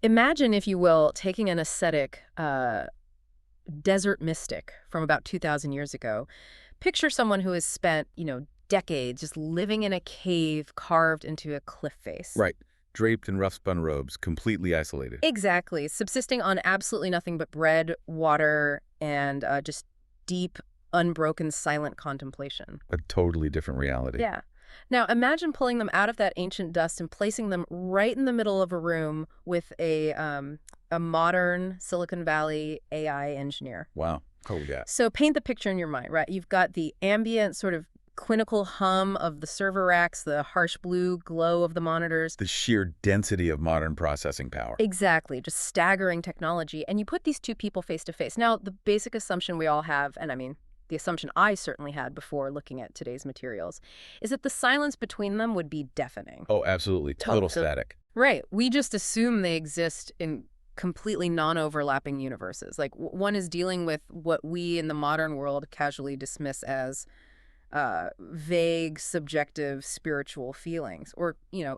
Imagine, if you will, taking an ascetic desert mystic from about 2,000 years ago. Picture someone who has spent, decades just living in a cave carved into a cliff face. Right. Draped in rough-spun robes, completely isolated. Exactly. Subsisting on absolutely nothing but bread, water, and just deep, unbroken, silent contemplation. A totally different reality. Yeah. Now, imagine pulling them out of that ancient dust and placing them right in the middle of a room with a modern Silicon Valley AI engineer. Wow. Oh, yeah. So paint the picture in your mind, right? You've got the ambient sort of clinical hum of the server racks, the harsh blue glow of the monitors. The sheer density of modern processing power. Exactly. Just staggering technology. And you put these two people face to face. Now, the basic assumption we all have, and I mean, the assumption I certainly had before looking at today's materials, is that the silence between them would be deafening. Oh, absolutely. Total static. Right. We just assume they exist in completely non-overlapping universes. Like, one is dealing with what we in the modern world casually dismiss as vague, subjective, spiritual feelings, or,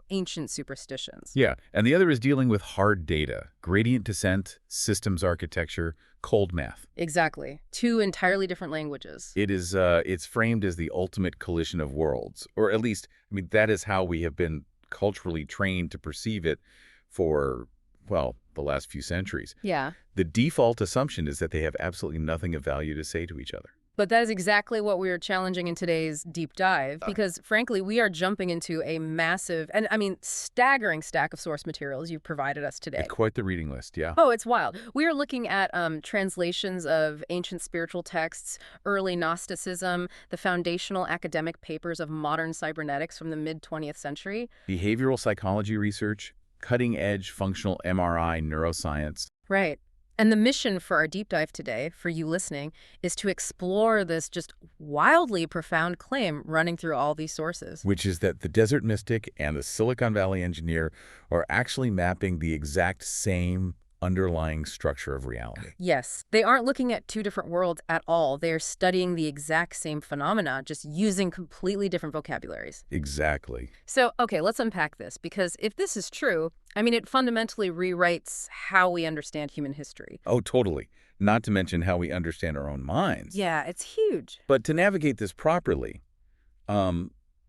ancient superstitions. Yeah, and the other is dealing with hard data, gradient descent, systems architecture, cold math. Exactly. Two entirely different languages. It's framed as the ultimate collision of worlds, or at least, that is how we have been culturally trained to perceive it for, well, the last few centuries. Yeah. The default assumption is that they have absolutely nothing of value to say to each other. But that is exactly what we are challenging in today's deep dive, because, frankly, we are jumping into a massive, and staggering stack of source materials you've provided us today. Quite the reading list, yeah. Oh, it's wild. We are looking at translations of ancient spiritual texts, early Gnosticism, the foundational academic papers of modern cybernetics from the mid-20th century. Behavioral psychology research, cutting-edge functional MRI neuroscience. Right. And the mission for our deep dive today, for you listening, is to explore this just wildly profound claim running through all these sources. Which is that the desert mystic and the Silicon Valley engineer are actually mapping the exact same underlying structure of reality. Yes. They aren't looking at two different worlds at all. They're studying the exact same phenomena, just using completely different vocabularies. Exactly. So, okay, let's unpack this, because if this is true, it fundamentally rewrites how we understand human history. Oh, totally. Not to mention how we understand our own minds. Yeah, it's huge. But to navigate this properly,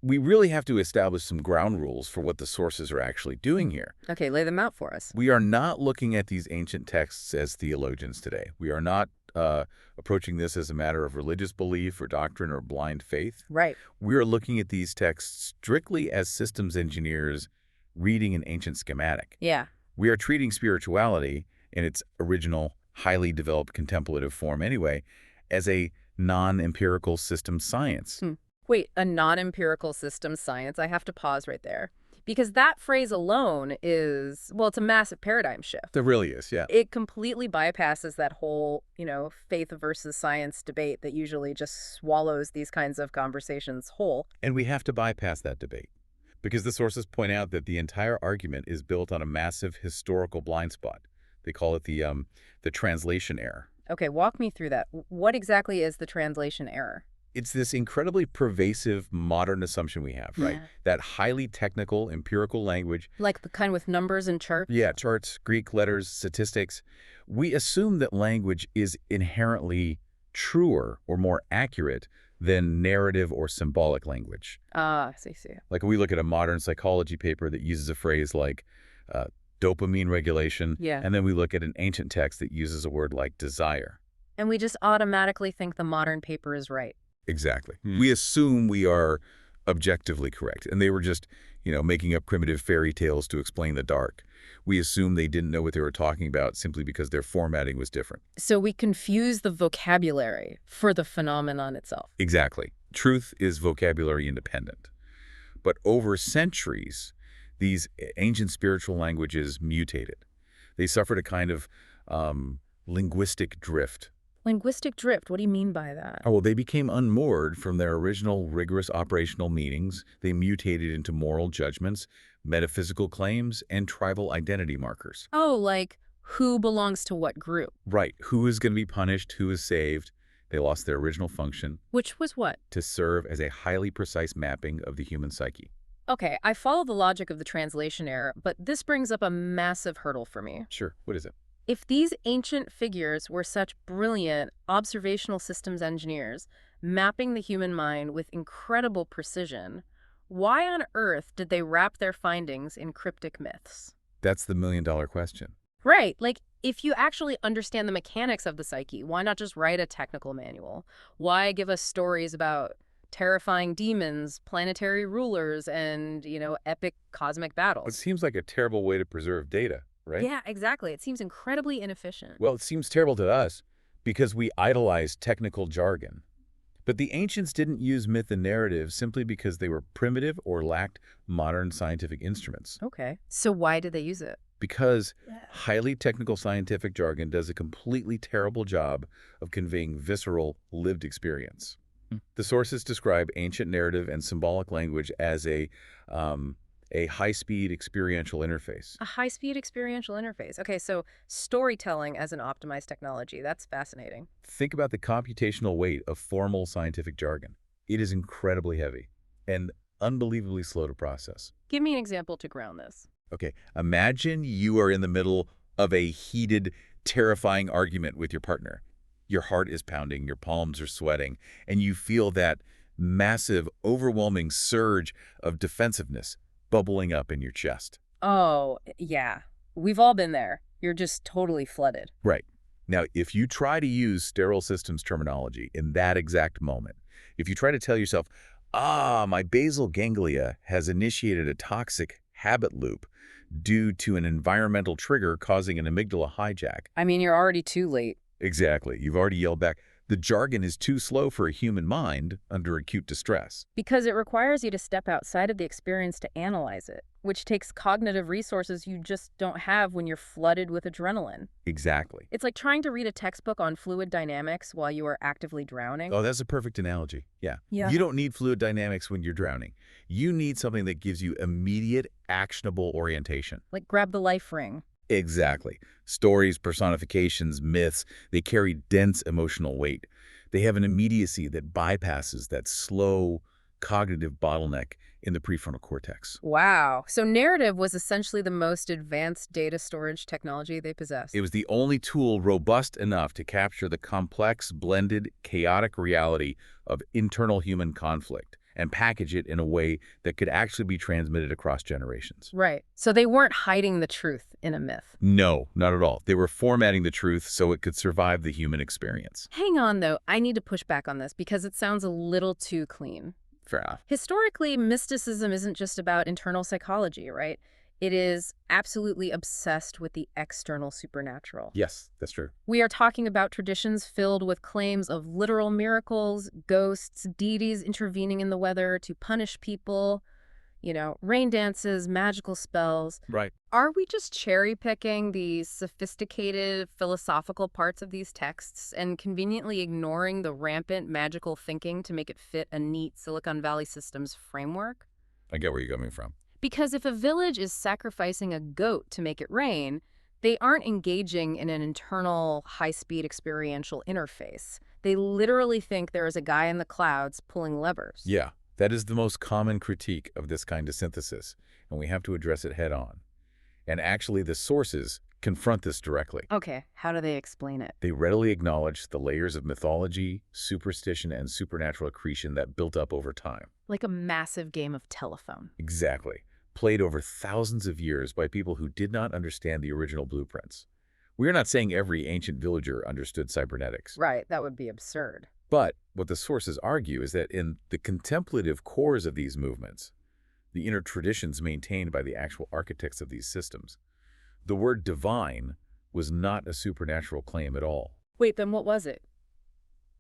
we really have to establish some ground rules for what the sources are actually doing here. Okay, lay them out for us. We are not looking at these ancient texts as theologians today. We are not approaching this as a matter of religious belief or doctrine or blind faith. Right. We are looking at these texts strictly as systems engineers reading an ancient schematic. Yeah. We are treating spirituality in its original, highly developed contemplative form anyway as a non-empirical system science. Wait, a non-empirical system science? I have to pause right there. Because that phrase alone is, well, it's a massive paradigm shift. It really is, yeah. It completely bypasses that whole, faith versus science debate that usually just swallows these kinds of conversations whole. And we have to bypass that debate, because the sources point out that the entire argument is built on a massive historical blind spot. They call it the translation error. Okay, walk me through that. What exactly is the translation error? It's this incredibly pervasive modern assumption we have, right? Yeah. That highly technical, empirical language. Like the kind with numbers and charts? Yeah, charts, Greek letters, statistics. We assume that language is inherently truer or more accurate than narrative or symbolic language. Ah, see. Like we look at a modern psychology paper that uses a phrase like dopamine regulation, Yeah. and then we look at an ancient text that uses a word like desire. And we just automatically think the modern paper is right. Exactly. We assume we are objectively correct, and they were just, making up primitive fairy tales to explain the dark. We assume they didn't know what they were talking about simply because their formatting was different. So we confuse the vocabulary for the phenomenon itself. Exactly. Truth is vocabulary independent. But over centuries, these ancient spiritual languages mutated. They suffered a kind of linguistic drift. Linguistic drift, what do you mean by that? Oh, well, they became unmoored from their original rigorous operational meanings. They mutated into moral judgments, metaphysical claims, and tribal identity markers. Oh, like who belongs to what group? Right. Who is going to be punished? Who is saved? They lost their original function. Which was what? To serve as a highly precise mapping of the human psyche. Okay, I follow the logic of the translation error, but this brings up a massive hurdle for me. Sure, what is it? If these ancient figures were such brilliant observational systems engineers, mapping the human mind with incredible precision, why on earth did they wrap their findings in cryptic myths? That's the million-dollar question. Right, like if you actually understand the mechanics of the psyche, why not just write a technical manual? Why give us stories about terrifying demons, planetary rulers, and, epic cosmic It battles? seems like a terrible way to preserve data, right? Yeah, exactly. It seems incredibly inefficient. Well, it seems terrible to us because we idolize technical jargon. But the ancients didn't use myth and narrative simply because they were primitive or lacked modern scientific instruments. Okay. So why did they use it? Because highly technical scientific jargon does a completely terrible job of conveying visceral, lived experience. The sources describe ancient narrative and symbolic language as a high-speed experiential interface. A high-speed experiential interface. Okay, so storytelling as an optimized technology. That's fascinating. Think about the computational weight of formal scientific jargon. It is incredibly heavy and unbelievably slow to process. Give me an example to ground this. Okay, imagine you are in the middle of a heated, terrifying argument with your partner. Your heart is pounding, your palms are sweating, and you feel that massive, overwhelming surge of defensiveness bubbling up in your chest. Oh, yeah. We've all been there. You're just totally flooded. Right. Now, if you try to use sterile systems terminology in that exact moment, if you try to tell yourself, my basal ganglia has initiated a toxic habit loop due to an environmental trigger causing an amygdala hijack. I mean, you're already too late. Exactly. You've already yelled back. The jargon is too slow for a human mind under acute distress. Because it requires you to step outside of the experience to analyze it, which takes cognitive resources you just don't have when you're flooded with adrenaline. Exactly. It's like trying to read a textbook on fluid dynamics while you are actively drowning. Oh, that's a perfect analogy. Yeah. You don't need fluid dynamics when you're drowning. You need something that gives you immediate, actionable orientation. Like grab the life ring. Exactly. Stories, personifications, myths, they carry dense emotional weight. They have an immediacy that bypasses that slow cognitive bottleneck in the prefrontal cortex. Wow. So narrative was essentially the most advanced data storage technology they possessed. It was the only tool robust enough to capture the complex, blended, chaotic reality of internal human conflict and package it in a way that could actually be transmitted across generations. Right. So they weren't hiding the truth in a myth. No, not at all. They were formatting the truth so it could survive the human experience. Hang on, though. I need to push back on this because it sounds a little too clean. Fair enough. Historically, mysticism isn't just about internal psychology, right? It is absolutely obsessed with the external supernatural. Yes, that's true. We are talking about traditions filled with claims of literal miracles, ghosts, deities intervening in the weather to punish people, rain dances, magical spells. Right. Are we just cherry-picking the sophisticated philosophical parts of these texts and conveniently ignoring the rampant magical thinking to make it fit a neat Silicon Valley systems framework? I get where you're coming from. Because if a village is sacrificing a goat to make it rain, they aren't engaging in an internal, high-speed experiential interface. They literally think there is a guy in the clouds pulling levers. Yeah, that is the most common critique of this kind of synthesis, and we have to address it head on. And actually, the sources confront this directly. Okay, how do they explain it? They readily acknowledge the layers of mythology, superstition, and supernatural accretion that built up over time. Like a massive game of telephone. Exactly. Played over thousands of years by people who did not understand the original blueprints. We are not saying every ancient villager understood cybernetics. Right, that would be absurd. But what the sources argue is that in the contemplative cores of these movements, the inner traditions maintained by the actual architects of these systems, the word divine was not a supernatural claim at all. Wait, then what was it?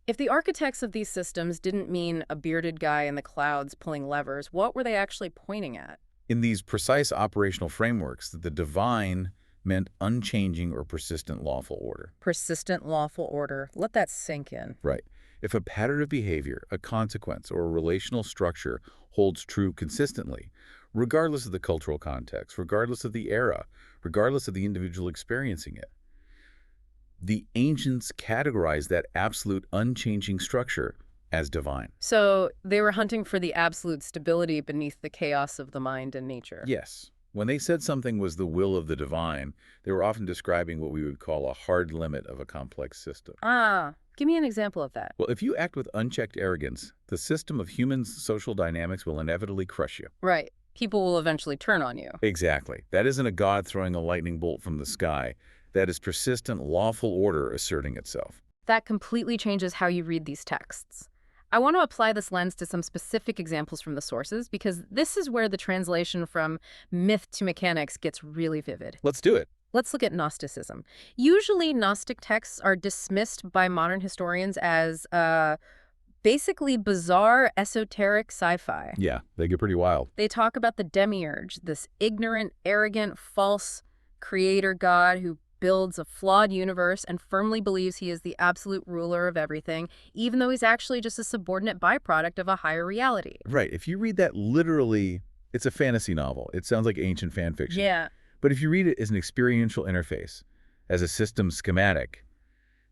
If the architects of these systems didn't mean a bearded guy in the clouds pulling levers, what were they actually pointing at? In these precise operational frameworks, the divine meant unchanging or persistent lawful order. Persistent lawful order. Let that sink in. Right. If a pattern of behavior, a consequence, or a relational structure holds true consistently, regardless of the cultural context, regardless of the era, regardless of the individual experiencing it, the ancients categorized that absolute unchanging structure as divine. So they were hunting for the absolute stability beneath the chaos of the mind and nature. Yes. When they said something was the will of the divine, they were often describing what we would call a hard limit of a complex system. Ah, give me an example of that. Well, if you act with unchecked arrogance, the system of human social dynamics will inevitably crush you. Right. People will eventually turn on you. Exactly. That isn't a god throwing a lightning bolt from the sky. That is persistent, lawful order asserting itself. That completely changes how you read these texts. I want to apply this lens to some specific examples from the sources because this is where the translation from myth to mechanics gets really vivid. Let's do it. Let's look at Gnosticism. Usually, Gnostic texts are dismissed by modern historians as basically bizarre, esoteric sci-fi. Yeah, they get pretty wild. They talk about the demiurge, this ignorant, arrogant, false creator god who builds a flawed universe and firmly believes he is the absolute ruler of everything, even though he's actually just a subordinate byproduct of a higher reality. Right. If you read that literally, it's a fantasy novel. It sounds like ancient fan fiction. Yeah. But if you read it as an experiential interface, as a system schematic,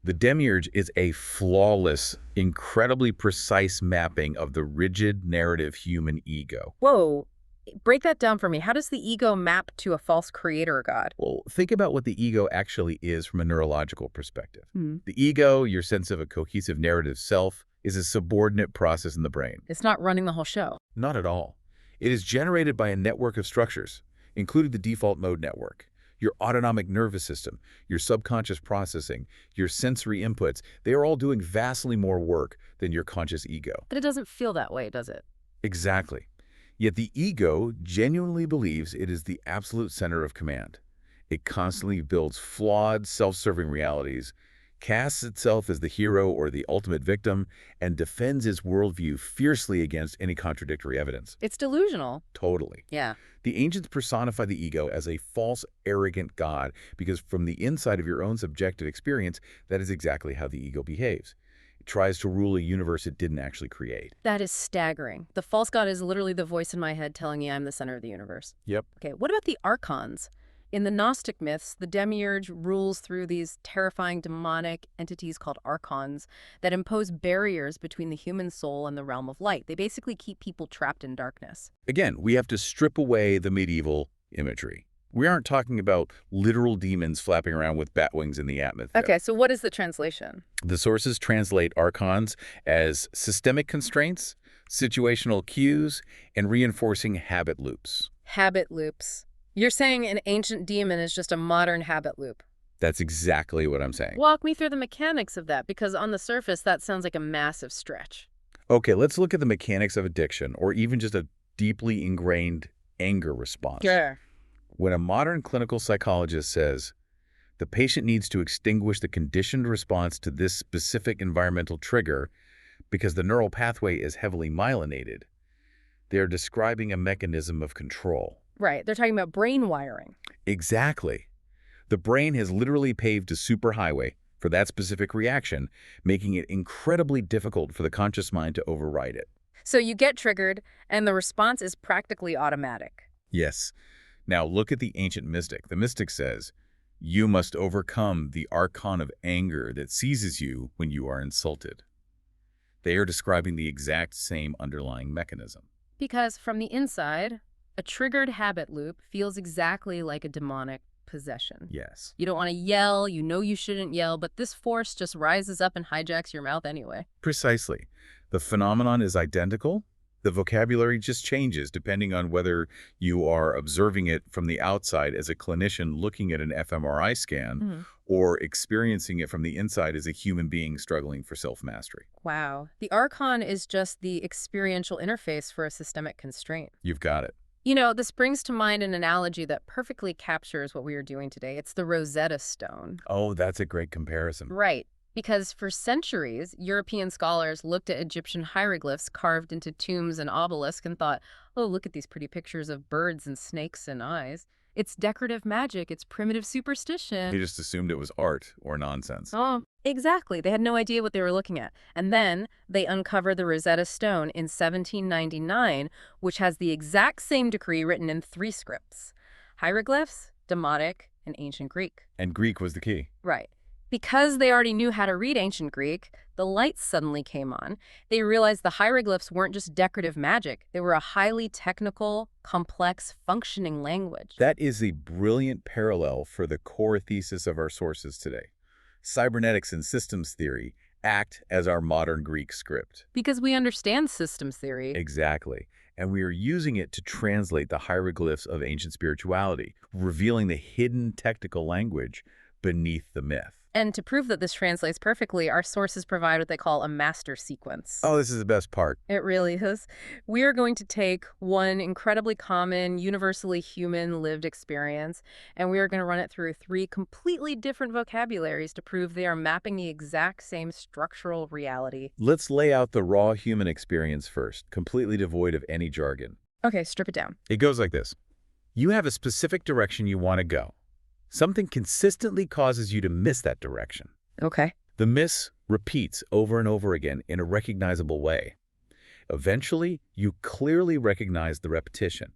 the demiurge is a flawless, incredibly precise mapping of the rigid narrative human ego. Whoa. Break that down for me. How does the ego map to a false creator god? Well, think about what the ego actually is from a neurological perspective. Hmm. The ego, your sense of a cohesive narrative self, is a subordinate process in the brain. It's not running the whole show. Not at all. It is generated by a network of structures, including the default mode network, your autonomic nervous system, your subconscious processing, your sensory inputs. They are all doing vastly more work than your conscious ego. But it doesn't feel that way, does it? Exactly. Yet the ego genuinely believes it is the absolute center of command. It constantly builds flawed, self-serving realities, casts itself as the hero or the ultimate victim, and defends its worldview fiercely against any contradictory evidence. It's delusional. Totally. Yeah. The ancients personify the ego as a false, arrogant god because from the inside of your own subjective experience, that is exactly how the ego behaves. It tries to rule a universe it didn't actually create. That is staggering. The false god is literally the voice in my head telling me I'm the center of the universe. Yep. Okay, what about the archons? In the Gnostic myths, the demiurge rules through these terrifying demonic entities called archons that impose barriers between the human soul and the realm of light. They basically keep people trapped in darkness. Again, we have to strip away the medieval imagery. We aren't talking about literal demons flapping around with bat wings in the atmosphere. Okay, so what is the translation? The sources translate archons as systemic constraints, situational cues, and reinforcing habit loops. Habit loops. You're saying an ancient demon is just a modern habit loop. That's exactly what I'm saying. Walk me through the mechanics of that, because on the surface, that sounds like a massive stretch. Okay, let's look at the mechanics of addiction, or even just a deeply ingrained anger response. Sure. When a modern clinical psychologist says, the patient needs to extinguish the conditioned response to this specific environmental trigger because the neural pathway is heavily myelinated, they're describing a mechanism of control. Right, they're talking about brain wiring. Exactly. The brain has literally paved a superhighway for that specific reaction, making it incredibly difficult for the conscious mind to override it. So you get triggered, and the response is practically automatic. Yes. Now look at the ancient mystic. The mystic says, you must overcome the archon of anger that seizes you when you are insulted. They are describing the exact same underlying mechanism. Because from the inside, a triggered habit loop feels exactly like a demonic possession. Yes. You don't want to yell, you know you shouldn't yell, but this force just rises up and hijacks your mouth anyway. Precisely. The phenomenon is identical. The vocabulary just changes depending on whether you are observing it from the outside as a clinician looking at an fMRI scan or experiencing it from the inside as a human being struggling for self-mastery. Wow. The archon is just the experiential interface for a systemic constraint. You've got it. You know, this brings to mind an analogy that perfectly captures what we are doing today. It's the Rosetta Stone. Oh, that's a great comparison. Right. Because for centuries, European scholars looked at Egyptian hieroglyphs carved into tombs and obelisks and thought, oh, look at these pretty pictures of birds and snakes and eyes. It's decorative magic. It's primitive superstition. They just assumed it was art or nonsense. Oh, exactly. They had no idea what they were looking at. And then they uncovered the Rosetta Stone in 1799, which has the exact same decree written in 3 scripts: hieroglyphs, Demotic, and ancient Greek. And Greek was the key. Right. Because they already knew how to read ancient Greek, the lights suddenly came on. They realized the hieroglyphs weren't just decorative magic. They were a highly technical, complex, functioning language. That is a brilliant parallel for the core thesis of our sources today. Cybernetics and systems theory act as our modern Greek script. Because we understand systems theory. Exactly. And we are using it to translate the hieroglyphs of ancient spirituality, revealing the hidden technical language beneath the myth. And to prove that this translates perfectly, our sources provide what they call a master sequence. Oh, this is the best part. It really is. We are going to take one incredibly common, universally human lived experience, and we are going to run it through 3 completely different vocabularies to prove they are mapping the exact same structural reality. Let's lay out the raw human experience first, completely devoid of any jargon. Okay, strip it down. It goes like this. You have a specific direction you want to go. Something consistently causes you to miss that direction. Okay. The miss repeats over and over again in a recognizable way. Eventually, you clearly recognize the repetition.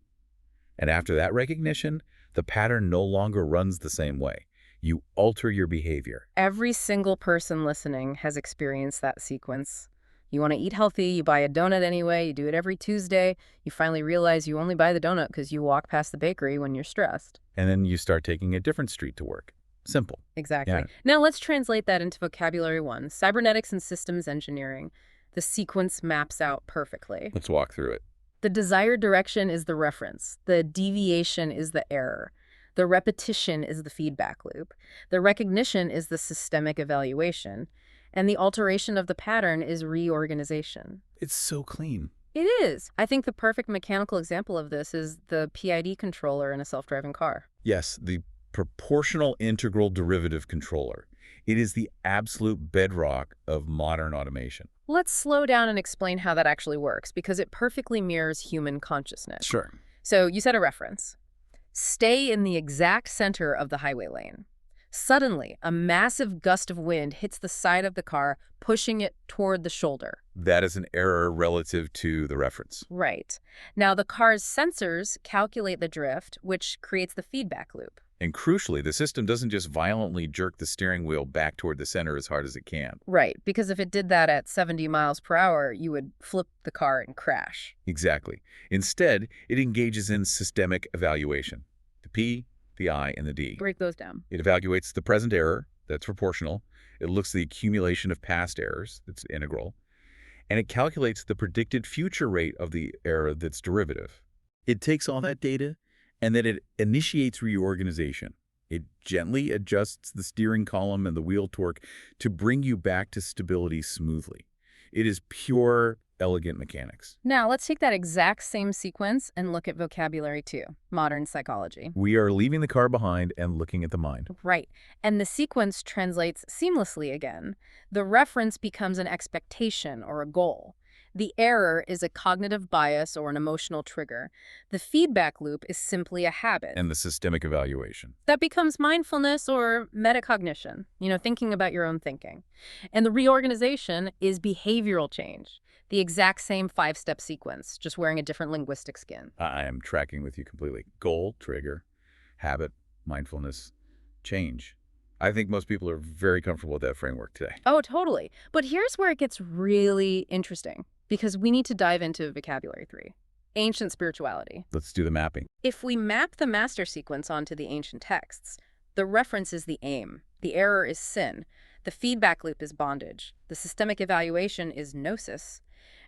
And after that recognition, the pattern no longer runs the same way. You alter your behavior. Every single person listening has experienced that sequence. You want to eat healthy, you buy a donut anyway, you do it every Tuesday, you finally realize you only buy the donut because you walk past the bakery when you're stressed. And then you start taking a different street to work. Simple. Exactly. Yeah. Now let's translate that into vocabulary 1, cybernetics and systems engineering. The sequence maps out perfectly. Let's walk through it. The desired direction is the reference. The deviation is the error. The repetition is the feedback loop. The recognition is the systemic evaluation. And the alteration of the pattern is reorganization. It's so clean. It is. I think the perfect mechanical example of this is the PID controller in a self-driving car. Yes, the proportional integral derivative controller. It is the absolute bedrock of modern automation. Let's slow down and explain how that actually works, because it perfectly mirrors human consciousness. Sure. So you said a reference. Stay in the exact center of the highway lane. Suddenly, a massive gust of wind hits the side of the car, pushing it toward the shoulder. That is an error relative to the reference. Right. Now, the car's sensors calculate the drift, which creates the feedback loop. And crucially, the system doesn't just violently jerk the steering wheel back toward the center as hard as it can. Right, because if it did that at 70 miles per hour, you would flip the car and crash. Exactly. Instead, it engages in systemic evaluation. The P, the I, and the D. Break those down. It evaluates the present error, that's proportional. It looks at the accumulation of past errors, that's integral. And it calculates the predicted future rate of the error, that's derivative. It takes all that data, and then it initiates reorganization. It gently adjusts the steering column and the wheel torque to bring you back to stability smoothly. It is pure, elegant mechanics. Now, let's take that exact same sequence and look at vocabulary 2, modern psychology. We are leaving the car behind and looking at the mind. Right. And the sequence translates seamlessly again. The reference becomes an expectation or a goal. The error is a cognitive bias or an emotional trigger. The feedback loop is simply a habit. And the systemic evaluation. That becomes mindfulness or metacognition, thinking about your own thinking. And the reorganization is behavioral change. The exact same 5-step sequence, just wearing a different linguistic skin. I am tracking with you completely. Goal, trigger, habit, mindfulness, change. I think most people are very comfortable with that framework today. Oh, totally. But here's where it gets really interesting, because we need to dive into vocabulary 3, ancient spirituality. Let's do the mapping. If we map the master sequence onto the ancient texts, the reference is the aim, the error is sin, the feedback loop is bondage, the systemic evaluation is nosis,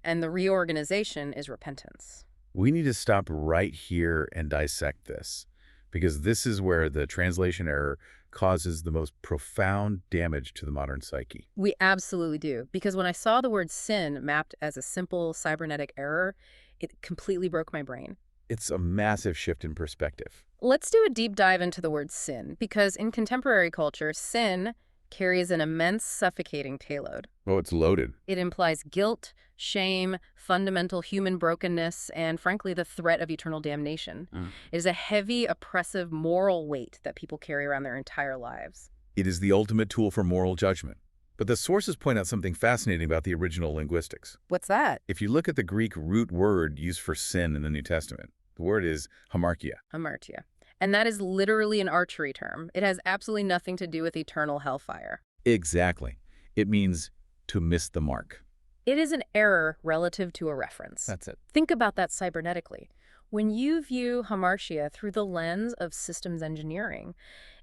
and the reorganization is repentance. We need to stop right here and dissect this, because this is where the translation error causes the most profound damage to the modern psyche. We absolutely do, because when I saw the word sin mapped as a simple cybernetic error, it completely broke my brain. It's a massive shift in perspective. Let's do a deep dive into the word sin, because in contemporary culture, sin carries an immense suffocating payload. Oh, it's loaded. It implies guilt, shame, fundamental human brokenness, and frankly, the threat of eternal damnation. It is a heavy, oppressive moral weight that people carry around their entire lives. It is the ultimate tool for moral judgment. But the sources point out something fascinating about the original linguistics. What's that? If you look at the Greek root word used for sin in the New Testament, the word is hamartia. Hamartia. And that is literally an archery term. It has absolutely nothing to do with eternal hellfire. Exactly. It means to miss the mark. It is an error relative to a reference. That's it. Think about that cybernetically. When you view hamartia through the lens of systems engineering,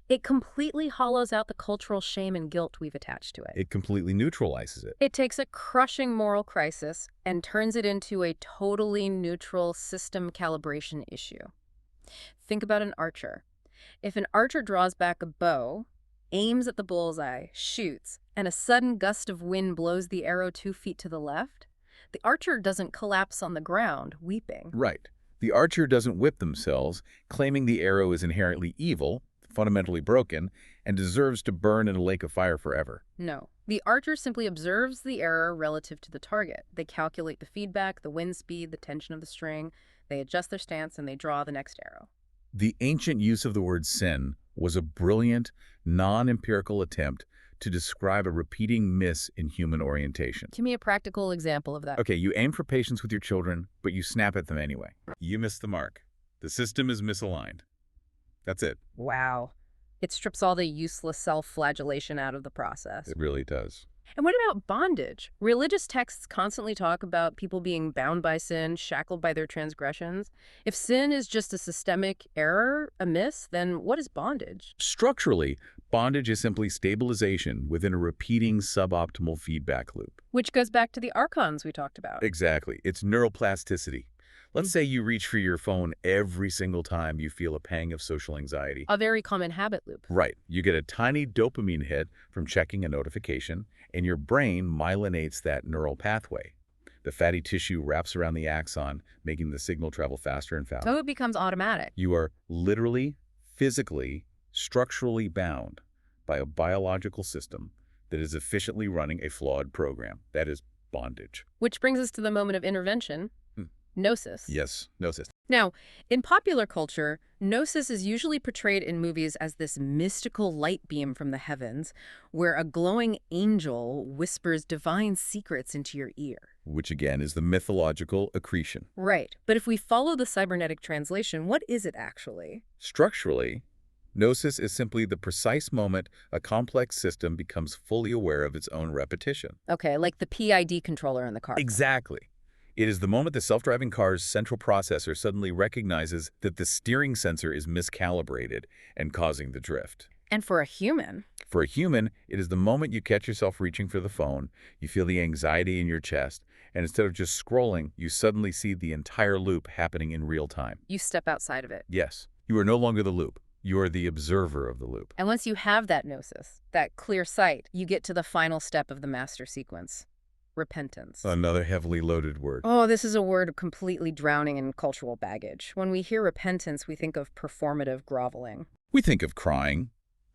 it completely hollows out the cultural shame and guilt we've attached to it. It completely neutralizes it. It takes a crushing moral crisis and turns it into a totally neutral system calibration issue. Think about an archer. If an archer draws back a bow, aims at the bullseye, shoots, and a sudden gust of wind blows the arrow 2 feet to the left, the archer doesn't collapse on the ground, weeping. Right. The archer doesn't whip themselves, claiming the arrow is inherently evil, fundamentally broken, and deserves to burn in a lake of fire forever. No. The archer simply observes the error relative to the target. They calculate the feedback, the wind speed, the tension of the string, they adjust their stance, and they draw the next arrow. The ancient use of the word sin was a brilliant, non-empirical attempt to describe a repeating miss in human orientation. Give me a practical example of that. Okay, you aim for patience with your children, but you snap at them anyway. You miss the mark. The system is misaligned. That's it. Wow. It strips all the useless self-flagellation out of the process. It really does. And what about bondage? Religious texts constantly talk about people being bound by sin, shackled by their transgressions. If sin is just a systemic error, a miss, then what is bondage? Structurally, bondage is simply stabilization within a repeating suboptimal feedback loop. Which goes back to the archons we talked about. Exactly. It's neuroplasticity. Let's say you reach for your phone every single time you feel a pang of social anxiety. A very common habit loop. Right. You get a tiny dopamine hit from checking a notification, and your brain myelinates that neural pathway. The fatty tissue wraps around the axon, making the signal travel faster and faster. So it becomes automatic. You are literally, physically, structurally bound by a biological system that is efficiently running a flawed program. That is bondage. Which brings us to the moment of intervention. Nosis. Yes, nosis. Now, in popular culture, nosis is usually portrayed in movies as this mystical light beam from the heavens, where a glowing angel whispers divine secrets into your ear. Which again is the mythological accretion. Right. But if we follow the cybernetic translation, what is it actually? Structurally, nosis is simply the precise moment a complex system becomes fully aware of its own repetition. Okay, like the PID controller in the car. Exactly. It is the moment the self-driving car's central processor suddenly recognizes that the steering sensor is miscalibrated and causing the drift. And for a human? For a human, it is the moment you catch yourself reaching for the phone, you feel the anxiety in your chest, and instead of just scrolling, you suddenly see the entire loop happening in real time. You step outside of it. Yes, you are no longer the loop. You are the observer of the loop. And once you have that gnosis, that clear sight, you get to the final step of the master sequence. Repentance. Another heavily loaded word. Oh, this is a word completely drowning in cultural baggage. When we hear repentance, we think of performative groveling. We think of crying,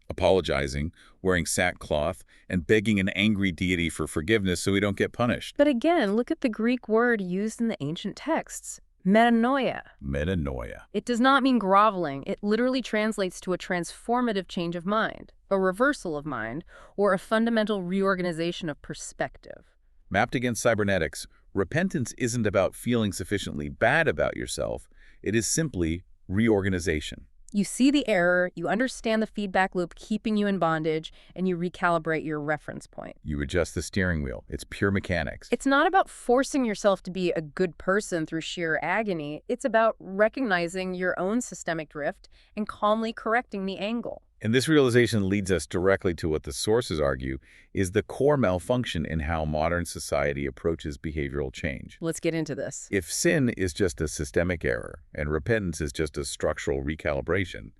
apologizing, wearing sackcloth, and begging an angry deity for forgiveness so we don't get punished. But again, look at the Greek word used in the ancient texts. Metanoia. Metanoia. It does not mean groveling. It literally translates to a transformative change of mind, a reversal of mind, or a fundamental reorganization of perspective. Mapped against cybernetics, repentance isn't about feeling sufficiently bad about yourself. It is simply reorganization. You see the error, you understand the feedback loop keeping you in bondage, and you recalibrate your reference point. You adjust the steering wheel. It's pure mechanics. It's not about forcing yourself to be a good person through sheer agony. It's about recognizing your own systemic drift and calmly correcting the angle. And this realization leads us directly to what the sources argue is the core malfunction in how modern society approaches behavioral change. Let's get into this. If sin is just a systemic error and repentance is just a structural recalibration,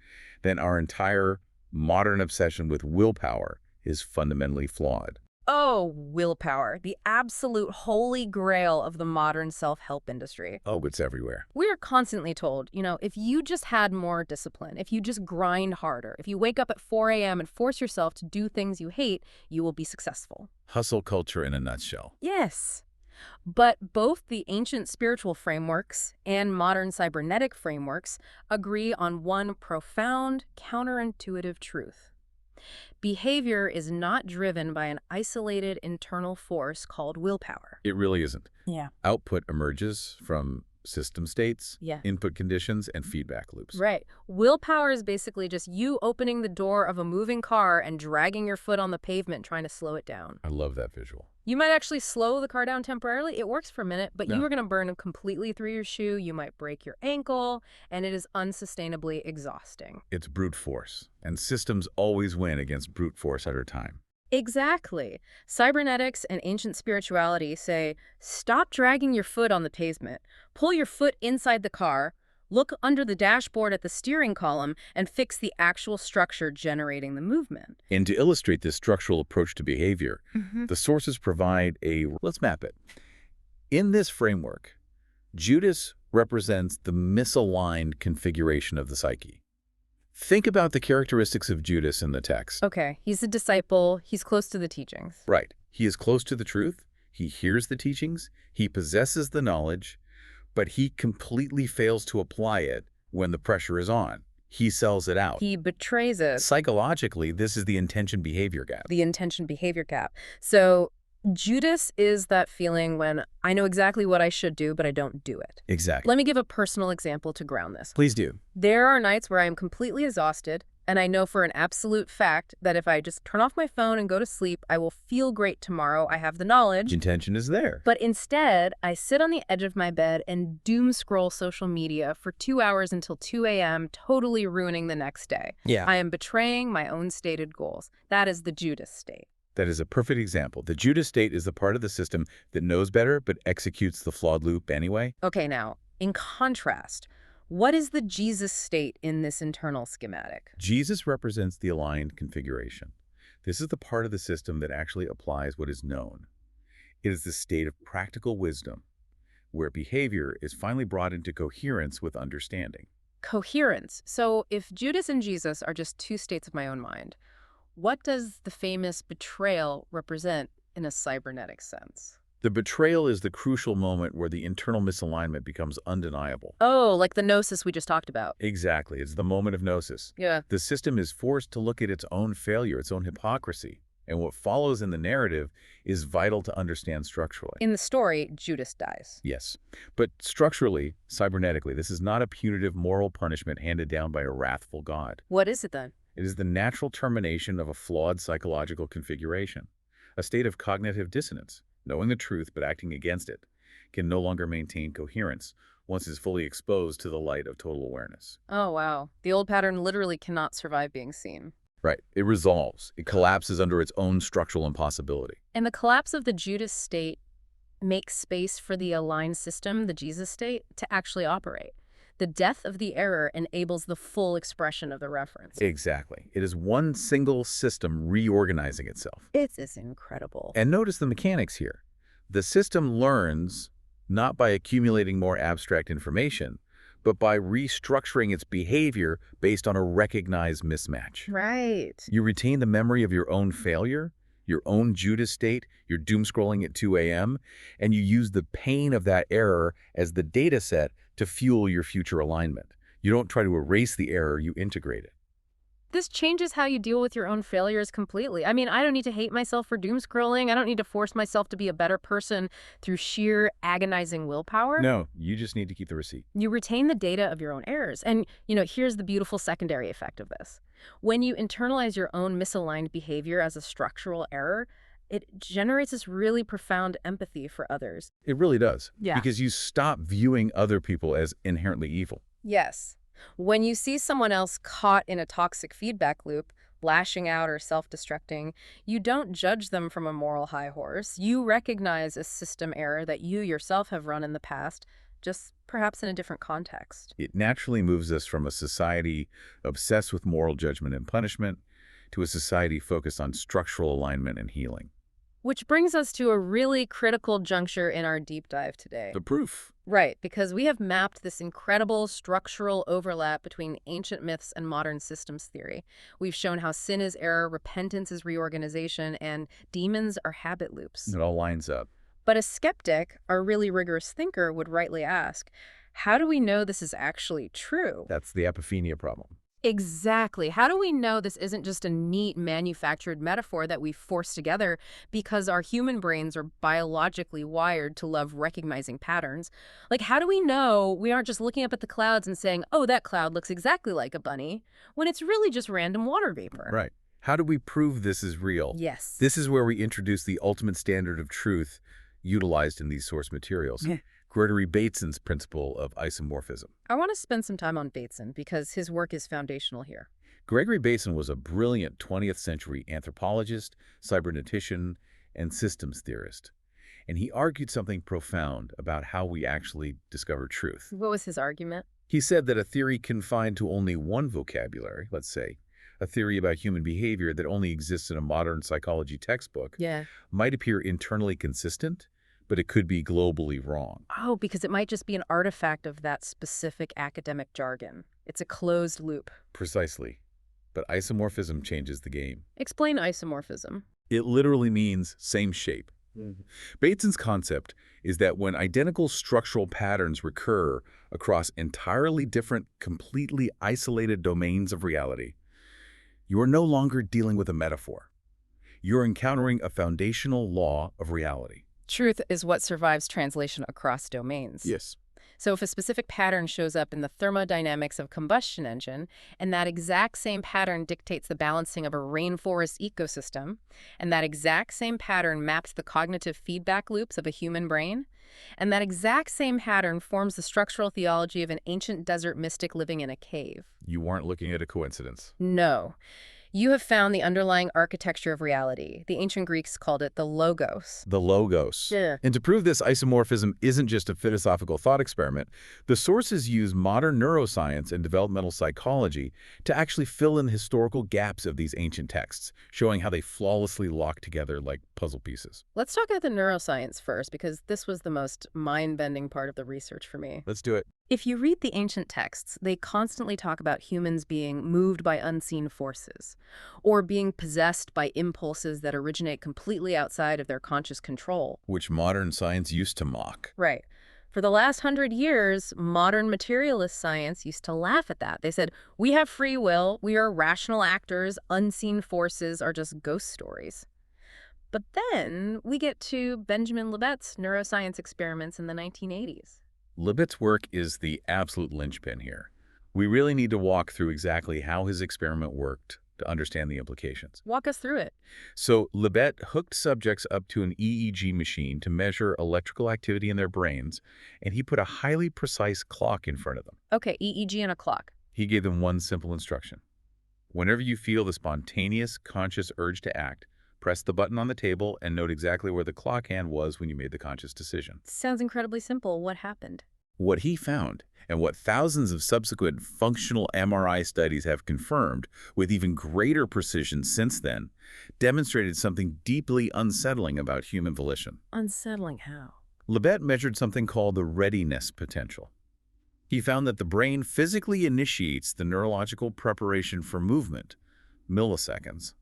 then our entire modern obsession with willpower is fundamentally flawed. Oh, willpower, the absolute holy grail of the modern self-help industry. Oh, it's everywhere. We are constantly told, if you just had more discipline, if you just grind harder, if you wake up at 4 a.m. and force yourself to do things you hate, you will be successful. Hustle culture in a nutshell. Yes. But both the ancient spiritual frameworks and modern cybernetic frameworks agree on one profound, counterintuitive truth. Behavior is not driven by an isolated internal force called willpower. It really isn't. Yeah. Output emerges from system states, Yeah. input conditions, and feedback loops. Right. Willpower is basically just you opening the door of a moving car and dragging your foot on the pavement trying to slow it down. I love that visual. You might actually slow the car down temporarily. It works for a minute, but Yeah. you are going to burn completely through your shoe. You might break your ankle, and it is unsustainably exhausting. It's brute force, and systems always win against brute force at our time. Exactly. Cybernetics and ancient spirituality say, stop dragging your foot on the pavement. Pull your foot inside the car, look under the dashboard at the steering column, and fix the actual structure generating the movement. And to illustrate this structural approach to behavior, the sources provide let's map it. In this framework, Judas represents the misaligned configuration of the psyche. Think about the characteristics of Judas in the text. Okay, he's a disciple. He's close to the teachings. Right. He is close to the truth. He hears the teachings. He possesses the knowledge, but he completely fails to apply it when the pressure is on. He sells it out. He betrays it. Psychologically, this is the intention-behavior gap. The intention-behavior gap. So Judas is that feeling when I know exactly what I should do, but I don't do it. Exactly. Let me give a personal example to ground this. Please do. There are nights where I am completely exhausted, and I know for an absolute fact that if I just turn off my phone and go to sleep, I will feel great tomorrow. I have the knowledge. Intention is there. But instead, I sit on the edge of my bed and doom scroll social media for 2 hours until 2 a.m., totally ruining the next day. Yeah. I am betraying my own stated goals. That is the Judas state. That is a perfect example. The Judas state is the part of the system that knows better but executes the flawed loop anyway. Okay, now, in contrast, what is the Jesus state in this internal schematic? Jesus represents the aligned configuration. This is the part of the system that actually applies what is known. It is the state of practical wisdom, where behavior is finally brought into coherence with understanding. Coherence. So if Judas and Jesus are just two states of my own mind, what does the famous betrayal represent in a cybernetic sense? The betrayal is the crucial moment where the internal misalignment becomes undeniable. Oh, like the nosis we just talked about. Exactly. It's the moment of nosis. Yeah. The system is forced to look at its own failure, its own hypocrisy. And what follows in the narrative is vital to understand structurally. In the story, Judas dies. Yes. But structurally, cybernetically, this is not a punitive moral punishment handed down by a wrathful God. What is it then? It is the natural termination of a flawed psychological configuration, a state of cognitive dissonance. Knowing the truth but acting against it can no longer maintain coherence once it's fully exposed to the light of total awareness. Oh, wow. The old pattern literally cannot survive being seen. Right. It resolves. It collapses under its own structural impossibility. And the collapse of the Judas state makes space for the aligned system, the Jesus state, to actually operate. The death of the error enables the full expression of the reference. Exactly. It is one single system reorganizing itself. It's incredible. And notice the mechanics here. The system learns not by accumulating more abstract information, but by restructuring its behavior based on a recognized mismatch. Right. You retain the memory of your own failure, your own Judas state, you're doom scrolling at 2 a.m., and you use the pain of that error as the data set to fuel your future alignment. You don't try to erase the error, you integrate it. This changes how you deal with your own failures completely. I mean, I don't need to hate myself for doom scrolling. I don't need to force myself to be a better person through sheer agonizing willpower. No, you just need to keep the receipt. You retain the data of your own errors. And, here's the beautiful secondary effect of this. When you internalize your own misaligned behavior as a structural error, it generates this really profound empathy for others. It really does. Yeah. Because you stop viewing other people as inherently evil. Yes. When you see someone else caught in a toxic feedback loop, lashing out or self-destructing, you don't judge them from a moral high horse. You recognize a system error that you yourself have run in the past, just perhaps in a different context. It naturally moves us from a society obsessed with moral judgment and punishment to a society focused on structural alignment and healing. Which brings us to a really critical juncture in our deep dive today. The proof. Right, because we have mapped this incredible structural overlap between ancient myths and modern systems theory. We've shown how sin is error, repentance is reorganization, and demons are habit loops. It all lines up. But a skeptic, or really rigorous thinker, would rightly ask, how do we know this is actually true? That's the epiphania problem. Exactly. How do we know this isn't just a neat manufactured metaphor that we forced together because our human brains are biologically wired to love recognizing patterns? Like, how do we know we aren't just looking up at the clouds and saying, oh, that cloud looks exactly like a bunny, when it's really just random water vapor? Right. How do we prove this is real? Yes. This is where we introduce the ultimate standard of truth utilized in these source materials. Gregory Bateson's principle of isomorphism. I want to spend some time on Bateson because his work is foundational here. Gregory Bateson was a brilliant 20th century anthropologist, cybernetician, and systems theorist. And he argued something profound about how we actually discover truth. What was his argument? He said that a theory confined to only one vocabulary, let's say, a theory about human behavior that only exists in a modern psychology textbook, might appear internally consistent, but it could be globally wrong. Oh, because it might just be an artifact of that specific academic jargon. It's a closed loop. Precisely. But isomorphism changes the game. Explain isomorphism. It literally means same shape. Bateson's concept is that when identical structural patterns recur across entirely different, completely isolated domains of reality, you are no longer dealing with a metaphor. You're encountering a foundational law of reality. Truth is what survives translation across domains. Yes. So if a specific pattern shows up in the thermodynamics of a combustion engine, and that exact same pattern dictates the balancing of a rainforest ecosystem, and that exact same pattern maps the cognitive feedback loops of a human brain, and that exact same pattern forms the structural theology of an ancient desert mystic living in a cave. You weren't looking at a coincidence. No. You have found the underlying architecture of reality. The ancient Greeks called it the logos. The logos. Yeah. And to prove this isomorphism isn't just a philosophical thought experiment, the sources use modern neuroscience and developmental psychology to actually fill in the historical gaps of these ancient texts, showing how they flawlessly lock together like puzzle pieces. Let's talk about the neuroscience first, because this was the most mind-bending part of the research for me. Let's do it. If you read the ancient texts, they constantly talk about humans being moved by unseen forces, or being possessed by impulses that originate completely outside of their conscious control. Which modern science used to mock. Right. For the last 100 years, modern materialist science used to laugh at that. They said, we have free will, we are rational actors, unseen forces are just ghost stories. But then we get to Benjamin Libet's neuroscience experiments in the 1980s. Libet's work is the absolute linchpin here. We really need to walk through exactly how his experiment worked to understand the implications. Walk us through it. So Libet hooked subjects up to an EEG machine to measure electrical activity in their brains, and he put a highly precise clock in front of them. Okay, EEG and a clock. He gave them one simple instruction. Whenever you feel the spontaneous, conscious urge to act, press the button on the table and note exactly where the clock hand was when you made the conscious decision. Sounds incredibly simple. What happened? What he found, and what thousands of subsequent functional MRI studies have confirmed with even greater precision since then, demonstrated something deeply unsettling about human volition. Unsettling how? Libet measured something called the readiness potential. He found that the brain physically initiates the neurological preparation for movement, milliseconds,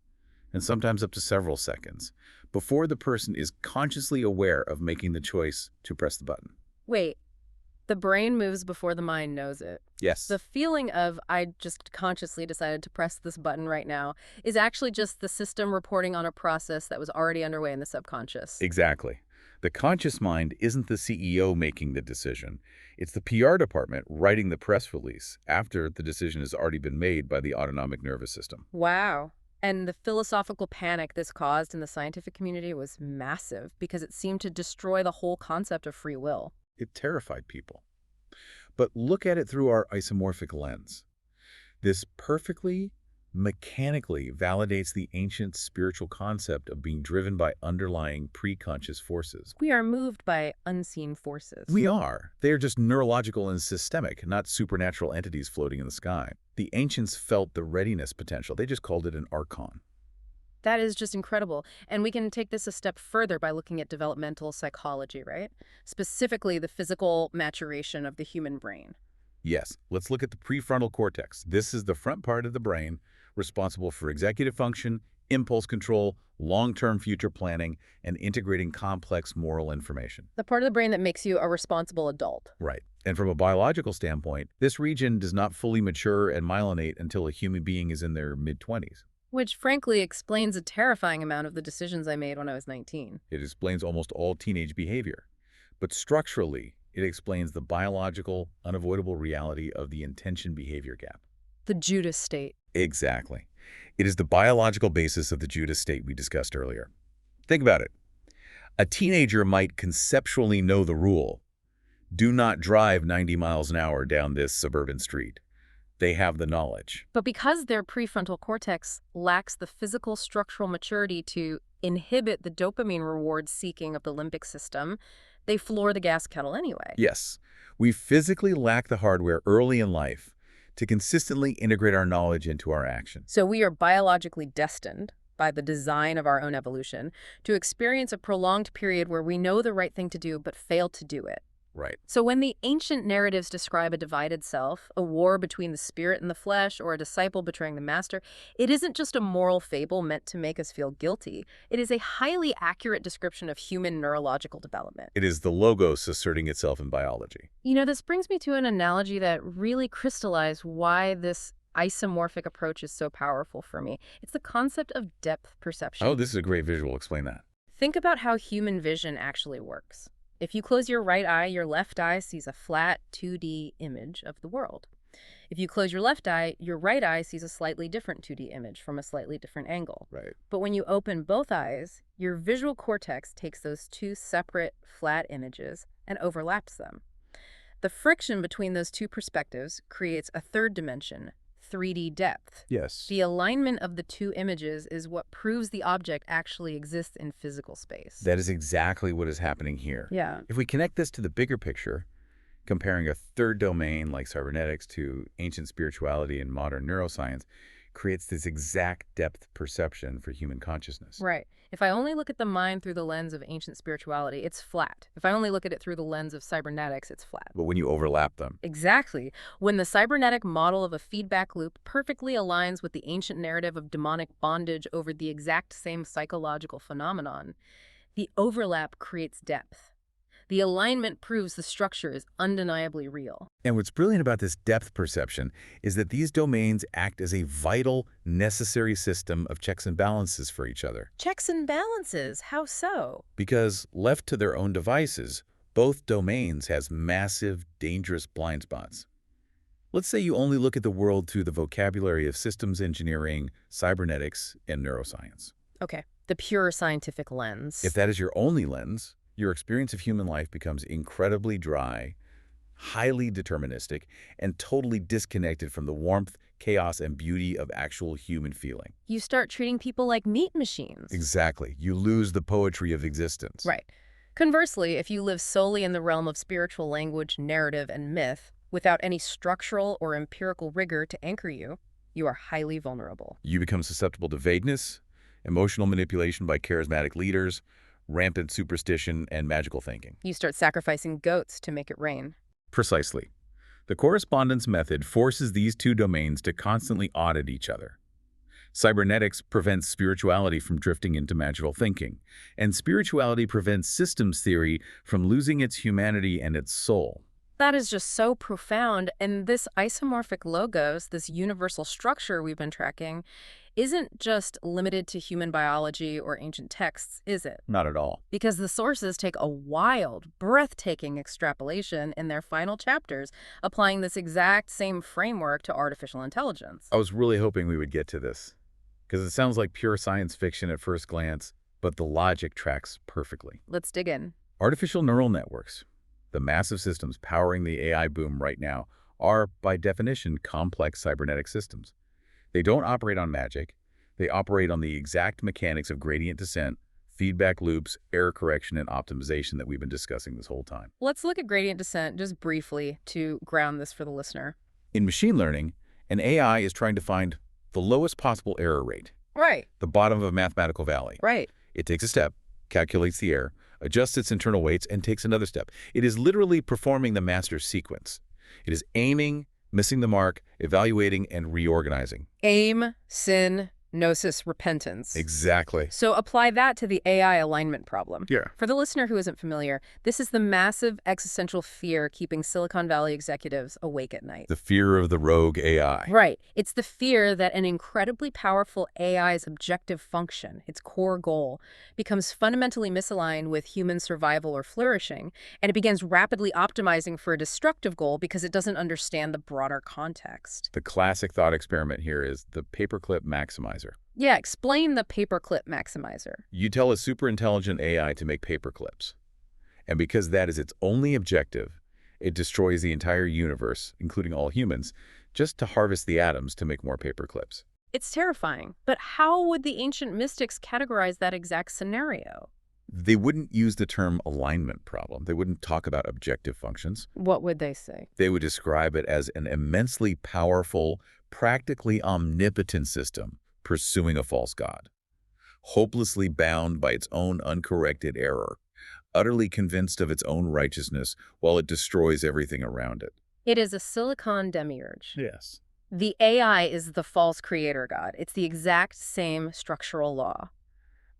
and sometimes up to several seconds, before the person is consciously aware of making the choice to press the button. Wait, the brain moves before the mind knows it. Yes. The feeling of, I just consciously decided to press this button right now, is actually just the system reporting on a process that was already underway in the subconscious. Exactly. The conscious mind isn't the CEO making the decision. It's the PR department writing the press release after the decision has already been made by the autonomic nervous system. Wow. And the philosophical panic this caused in the scientific community was massive because it seemed to destroy the whole concept of free will. It terrified people. But look at it through our isomorphic lens. This perfectly, mechanically validates the ancient spiritual concept of being driven by underlying preconscious forces. We are moved by unseen forces. We are. They are just neurological and systemic, not supernatural entities floating in the sky. The ancients felt the readiness potential. They just called it an archon. That is just incredible. And we can take this a step further by looking at developmental psychology, right? Specifically, the physical maturation of the human brain. Yes, let's look at the prefrontal cortex. This is the front part of the brain responsible for executive function, impulse control, long-term future planning, and integrating complex moral information. The part of the brain that makes you a responsible adult. Right. And from a biological standpoint, this region does not fully mature and myelinate until a human being is in their mid-20s. Which, frankly, explains a terrifying amount of the decisions I made when I was 19. It explains almost all teenage behavior. But structurally, it explains the biological, unavoidable reality of the intention-behavior gap. The Judas state. Exactly. It is the biological basis of the Judas state we discussed earlier. Think about it. A teenager might conceptually know the rule. Do not drive 90 miles an hour down this suburban street. They have the knowledge. But because their prefrontal cortex lacks the physical structural maturity to inhibit the dopamine reward seeking of the limbic system, they floor the gas kettle anyway. Yes, we physically lack the hardware early in life to consistently integrate our knowledge into our actions. So we are biologically destined, by the design of our own evolution, to experience a prolonged period where we know the right thing to do but fail to do it. Right. So when the ancient narratives describe a divided self, a war between the spirit and the flesh, or a disciple betraying the master, it isn't just a moral fable meant to make us feel guilty. It is a highly accurate description of human neurological development. It is the logos asserting itself in biology. You know, this brings me to an analogy that really crystallized why this isomorphic approach is so powerful for me. It's the concept of depth perception. Oh, this is a great visual. Explain that. Think about how human vision actually works. If you close your right eye, your left eye sees a flat 2D image of the world. If you close your left eye, your right eye sees a slightly different 2D image from a slightly different angle. Right. But when you open both eyes, your visual cortex takes those two separate flat images and overlaps them. The friction between those two perspectives creates a third dimension, 3D depth. Yes. The alignment of the two images is what proves the object actually exists in physical space. That is exactly what is happening here. Yeah. If we connect this to the bigger picture, comparing a third domain like cybernetics to ancient spirituality and modern neuroscience creates this exact depth perception for human consciousness. Right. If I only look at the mind through the lens of ancient spirituality, it's flat. If I only look at it through the lens of cybernetics, it's flat. But when you overlap them, Exactly. When the cybernetic model of a feedback loop perfectly aligns with the ancient narrative of demonic bondage over the exact same psychological phenomenon, the overlap creates depth. The alignment proves the structure is undeniably real. and what's brilliant about this depth perception is that these domains act as a vital, necessary system of checks and balances for each other. Checks and balances, how so? Because left to their own devices, both domains has massive, dangerous blind spots. Let's say you only look at the world through the vocabulary of systems engineering, cybernetics, and neuroscience. Okay, the pure scientific lens. If that is your only lens, your experience of human life becomes incredibly dry, highly deterministic, and totally disconnected from the warmth, chaos, and beauty of actual human feeling. You start treating people like meat machines. Exactly. You lose the poetry of existence. Right. Conversely, if you live solely in the realm of spiritual language, narrative, and myth, without any structural or empirical rigor to anchor you, you are highly vulnerable. You become susceptible to vagueness, emotional manipulation by charismatic leaders, rampant superstition, and magical thinking. You start sacrificing goats to make it rain. Precisely. The correspondence method forces these two domains to constantly audit each other. Cybernetics prevents spirituality from drifting into magical thinking, and spirituality prevents systems theory from losing its humanity and its soul. That is just so profound, and this isomorphic logos, this universal structure we've been tracking, isn't just limited to human biology or ancient texts, is it? Not at all. Because the sources take a wild, breathtaking extrapolation in their final chapters, applying this exact same framework to artificial intelligence. I was really hoping we would get to this, because it sounds like pure science fiction at first glance, but the logic tracks perfectly. Let's dig in. Artificial neural networks, the massive systems powering the AI boom right now, are, by definition, complex cybernetic systems. They don't operate on magic. They operate on the exact mechanics of gradient descent, feedback loops, error correction, and optimization that we've been discussing this whole time. Let's look at gradient descent just briefly to ground this for the listener. In machine learning, an AI is trying to find the lowest possible error rate, Right. the bottom of a mathematical valley. Right. It takes a step, calculates the error, adjusts its internal weights, and takes another step. It is literally performing the master sequence. It is aiming, missing the mark, evaluating, and reorganizing. Aim, sin, Nosis, repentance. Exactly. So apply that to the AI alignment problem. Yeah. For the listener who isn't familiar, this is the massive existential fear keeping Silicon Valley executives awake at night. The fear of the rogue AI. Right. It's the fear that an incredibly powerful AI's objective function, its core goal, becomes fundamentally misaligned with human survival or flourishing, and it begins rapidly optimizing for a destructive goal because it doesn't understand the broader context. The classic thought experiment here is the paperclip maximizer. Yeah, explain the paperclip maximizer. You tell a super intelligent AI to make paperclips. And because that is its only objective, it destroys the entire universe, including all humans, just to harvest the atoms to make more paperclips. It's terrifying. But how would the ancient mystics categorize that exact scenario? They wouldn't use the term alignment problem. They wouldn't talk about objective functions. What would they say? They would describe it as an immensely powerful, practically omnipotent system pursuing a false god, hopelessly bound by its own uncorrected error, utterly convinced of its own righteousness while it destroys everything around it. It is a silicon demiurge. Yes. The AI is the false creator god. It's the exact same structural law.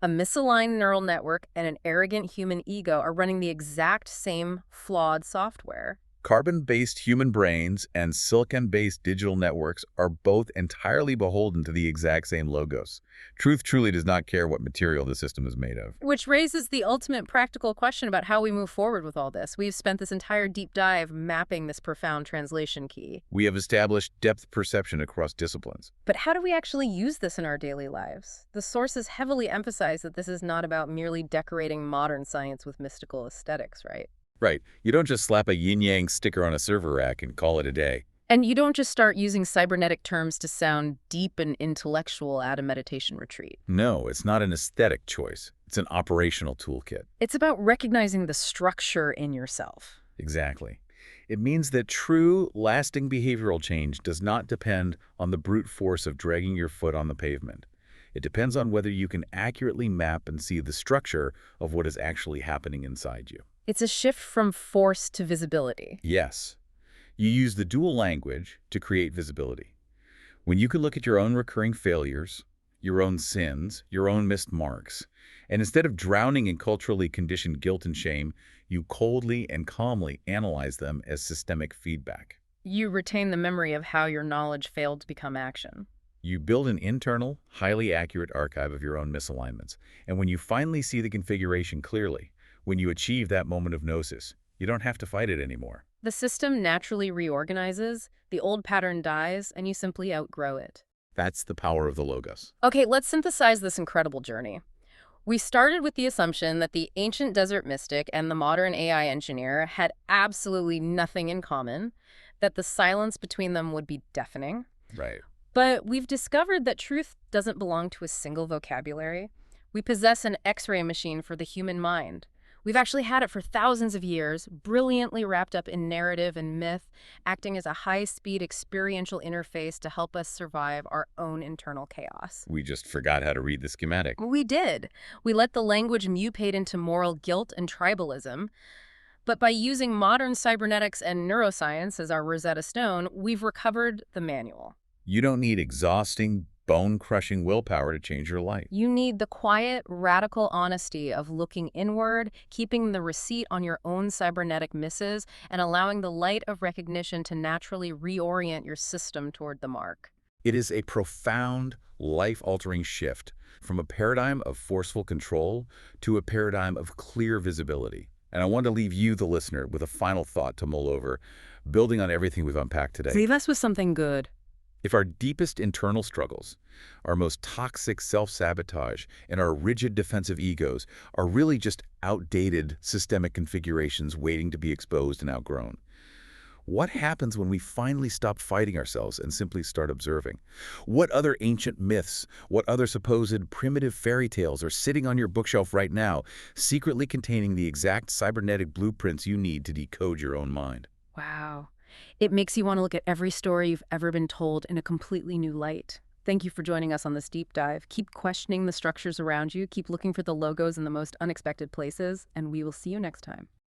A misaligned neural network and an arrogant human ego are running the exact same flawed software. Carbon-based human brains and silicon-based digital networks are both entirely beholden to the exact same logos. Truth truly does not care what material the system is made of. Which raises the ultimate practical question about how we move forward with all this. We've spent this entire deep dive mapping this profound translation key. We have established depth perception across disciplines. But how do we actually use this in our daily lives? The sources heavily emphasize that this is not about merely decorating modern science with mystical aesthetics, right? Right. You don't just slap a yin-yang sticker on a server rack and call it a day. And you don't just start using cybernetic terms to sound deep and intellectual at a meditation retreat. No, it's not an aesthetic choice. It's an operational toolkit. It's about recognizing the structure in yourself. Exactly. It means that true, lasting behavioral change does not depend on the brute force of dragging your foot on the pavement. It depends on whether you can accurately map and see the structure of what is actually happening inside you. It's a shift from force to visibility. Yes. You use the dual language to create visibility. When you can look at your own recurring failures, your own sins, your own missed marks, and instead of drowning in culturally conditioned guilt and shame, you coldly and calmly analyze them as systemic feedback. You retain the memory of how your knowledge failed to become action. You build an internal, highly accurate archive of your own misalignments, and when you finally see the configuration clearly, when you achieve that moment of gnosis, you don't have to fight it anymore. The system naturally reorganizes, the old pattern dies, and you simply outgrow it. That's the power of the logos. Okay, let's synthesize this incredible journey. We started with the assumption that the ancient desert mystic and the modern AI engineer had absolutely nothing in common, that the silence between them would be deafening. Right. But we've discovered that truth doesn't belong to a single vocabulary. We possess an X-ray machine for the human mind. We've actually had it for thousands of years, brilliantly wrapped up in narrative and myth, acting as a high-speed experiential interface to help us survive our own internal chaos. We just forgot how to read the schematic. We did. We let the language mutate into moral guilt and tribalism. But by using modern cybernetics and neuroscience as our Rosetta Stone, we've recovered the manual. You don't need exhausting, bone-crushing willpower to change your life. You need the quiet, radical honesty of looking inward, keeping the receipt on your own cybernetic misses, and allowing the light of recognition to naturally reorient your system toward the mark. It is a profound, life-altering shift from a paradigm of forceful control to a paradigm of clear visibility. And I want to leave you, the listener, with a final thought to mull over, building on everything we've unpacked today. Leave us with something good. If our deepest internal struggles, our most toxic self-sabotage, and our rigid defensive egos are really just outdated systemic configurations waiting to be exposed and outgrown, what happens when we finally stop fighting ourselves and simply start observing? What other ancient myths, what other supposed primitive fairy tales are sitting on your bookshelf right now, secretly containing the exact cybernetic blueprints you need to decode your own mind? Wow. It makes you want to look at every story you've ever been told in a completely new light. Thank you for joining us on this deep dive. Keep questioning the structures around you, keep looking for the logos in the most unexpected places, and we will see you next time.